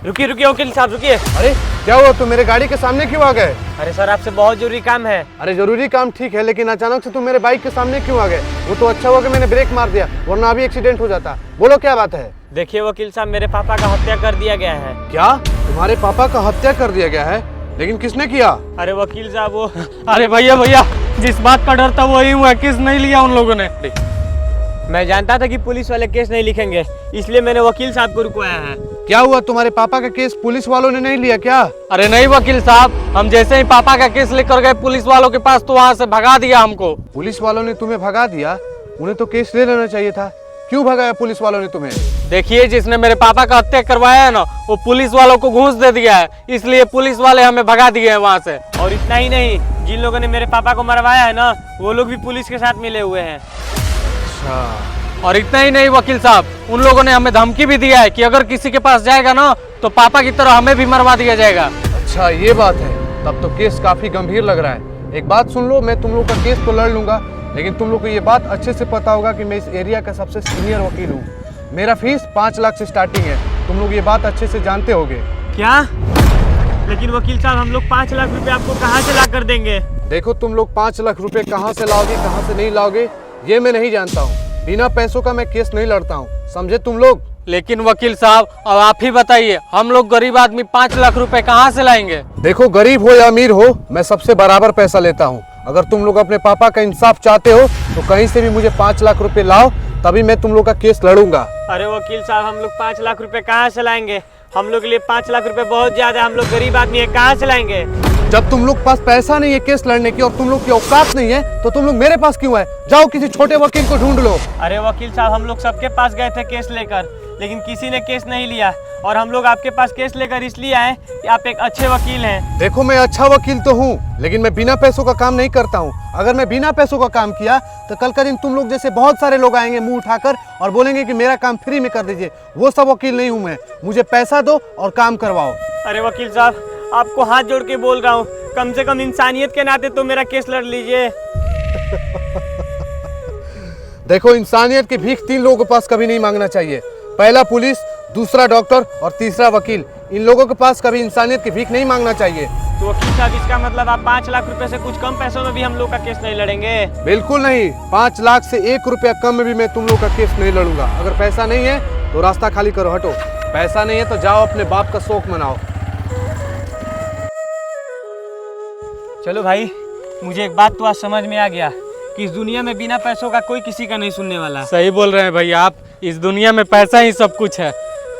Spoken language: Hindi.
रुकिए रुकिए वकील साहब रुकिए। अरे क्या हुआ, तुम मेरे गाड़ी के सामने क्यों आ गए? अरे सर आपसे बहुत जरूरी काम है। अरे जरूरी काम ठीक है, लेकिन अचानक से तुम मेरे बाइक के सामने क्यों आ गए? वो तो अच्छा हुआ कि मैंने ब्रेक मार दिया, वरना अभी एक्सीडेंट हो जाता। बोलो क्या बात है? देखिए वकील साहब, मेरे पापा का हत्या कर दिया गया है। क्या तुम्हारे पापा का हत्या कर दिया गया है? लेकिन किसने किया? अरे वकील साहब वो अरे भैया जिस बात का डर था वही हुआ, केस नहीं लिया उन लोगों ने। मैं जानता था कि पुलिस वाले केस नहीं लिखेंगे, इसलिए मैंने वकील साहब को रुकवाया है। क्या हुआ, तुम्हारे पापा का केस पुलिस वालों ने नहीं लिया क्या? अरे नहीं वकील साहब, हम जैसे ही पापा का केस लेकर गए पुलिस वालों के पास तो वहाँ से भगा दिया हमको। पुलिस वालों ने तुम्हें भगा दिया? उन्हें तो केस ले लेना चाहिए था। क्यों भगाया पुलिस वालों ने तुम्हें? देखिए, जिसने मेरे पापा का हत्या करवाया है ना, वो पुलिस वालों को घूस दे दिया है, इसलिए पुलिस वाले हमें भगा दिए हैं वहाँ से। और इतना ही नहीं, जिन लोगों ने मेरे पापा को मरवाया है ना, वो लोग भी पुलिस के साथ मिले हुए हैं। और इतना ही नहीं वकील साहब, उन लोगों ने हमें धमकी भी दिया है कि अगर किसी के पास जाएगा ना तो पापा की तरह हमें भी मरवा दिया जाएगा। अच्छा ये बात है, तब तो केस काफी गंभीर लग रहा है। एक बात सुन लो, मैं तुम लोग का केस तो लड़ लूंगा, लेकिन तुम लोग को ये बात अच्छे से पता होगा कि मैं इस एरिया का सबसे सीनियर वकील हूँ। मेरा फीस 5 लाख से स्टार्टिंग है, तुम लोग ये बात अच्छे से जानते होगे। क्या? लेकिन वकील साहब, हम लोग 5 लाख रुपए आपको कहाँ से ला कर देंगे? देखो, तुम लोग 5 लाख रुपए कहाँ से लाओगे कहाँ से नहीं लाओगे ये मैं नहीं जानता हूँ। बिना पैसों का मैं केस नहीं लड़ता हूँ, समझे तुम लोग? लेकिन वकील साहब अब आप ही बताइए, हम लोग गरीब आदमी 5 लाख रुपए कहाँ से लाएंगे? देखो, गरीब हो या अमीर हो, मैं सबसे बराबर पैसा लेता हूँ। अगर तुम लोग अपने पापा का इंसाफ चाहते हो तो कहीं से भी मुझे 5 लाख रुपए लाओ, तभी मैं तुम लोग का केस लड़ूंगा। अरे वकील साहब, हम लोग 5 लाख रुपए कहाँ से लाएंगे? हम लोग के लिए 5 लाख रुपए बहुत ज्यादा, हम लोग गरीब आदमी है, कहाँ से लाएंगे? जब तुम लोग पास पैसा नहीं है केस लड़ने की और तुम लोग की औकात नहीं है, तो तुम लोग मेरे पास क्यों है? जाओ किसी छोटे वकील को ढूंढ लो। अरे वकील साहब, हम लोग सबके पास गए थे केस लेकर, लेकिन किसी ने केस नहीं लिया, और हम लोग आपके पास केस लेकर इसलिए आए कि आप एक अच्छे वकील हैं। देखो, मैं अच्छा वकील तो हूँ, लेकिन मैं बिना पैसों का काम नहीं करता हूँ। अगर मैं बिना पैसों का काम किया तो कल का दिन तुम लोग जैसे बहुत सारे लोग आएंगे मुंह उठाकर और बोलेंगे कि मेरा काम फ्री में कर दीजिए। वो सब वकील नहीं हूँ मैं। मुझे पैसा दो और काम करवाओ। अरे वकील साहब, आपको हाथ जोड़ के बोल रहा हूँ, कम से कम इंसानियत के नाते तो मेरा केस लड़ लीजिए। देखो, इंसानियत की भीख 3 लोगों के पास कभी नहीं मांगना चाहिए। पहला पुलिस, दूसरा डॉक्टर और तीसरा वकील। इन लोगों के पास कभी इंसानियत की भीख नहीं मांगना चाहिए। तो वकील साहब, इसका मतलब आप 5 लाख रुपए से कुछ कम पैसों में भी हम लोग का केस नहीं लड़ेंगे? बिल्कुल नहीं, 5 लाख से 1 रुपया कम में भी मैं तुम लोग का केस नहीं लड़ूंगा। अगर पैसा नहीं है तो रास्ता खाली करो, हटो। पैसा नहीं है तो जाओ अपने बाप का शौक मनाओ। चलो भाई, मुझे एक बात तो आज समझ में आ गया कि इस दुनिया में बिना पैसों का कोई किसी का नहीं सुनने वाला। सही बोल रहे हैं भैया आप, इस दुनिया में पैसा ही सब कुछ है।